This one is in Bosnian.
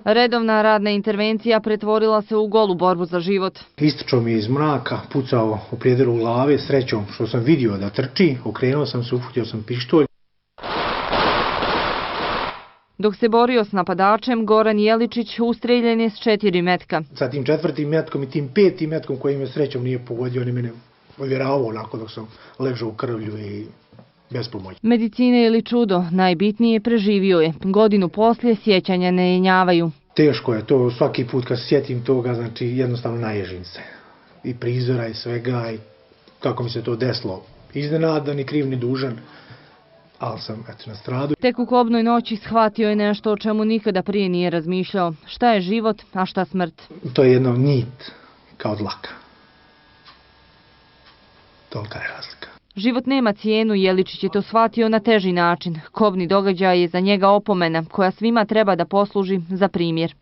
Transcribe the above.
Redovna radna intervencija pretvorila se u golu borbu za život. Istrčao mi je iz mraka, pucao u prijederu glave, srećom što sam vidio da trči, okrenuo sam se, uhvatio sam pištolj. Dok se borio s napadačem, Goran Jeličić ustreljen je s 4 metka. Sa tim 4. metkom i tim 5. metkom koji me srećom nije pogodio, on je mene ovjeravao onako dok sam ležao u krvlju i bez pomoći. Medicine ili čudo, najbitnije preživio je. Godinu poslije sjećanja ne jenjavaju. Teško je to, svaki put kad se sjetim toga, znači jednostavno naježim se. I prizora i svega i kako mi se to desilo. Iznenadan i kriv ni dužan, ali sam nastradao. Tek u kobnoj noći shvatio je nešto o čemu nikada prije nije razmišljao. Šta je život, a šta smrt? To je jedna nit kao dlaka. Tolika je razlika. Život nema cijenu, Jeličić je to shvatio na teži način. Kobni događaj je za njega opomena koja svima treba da posluži za primjer.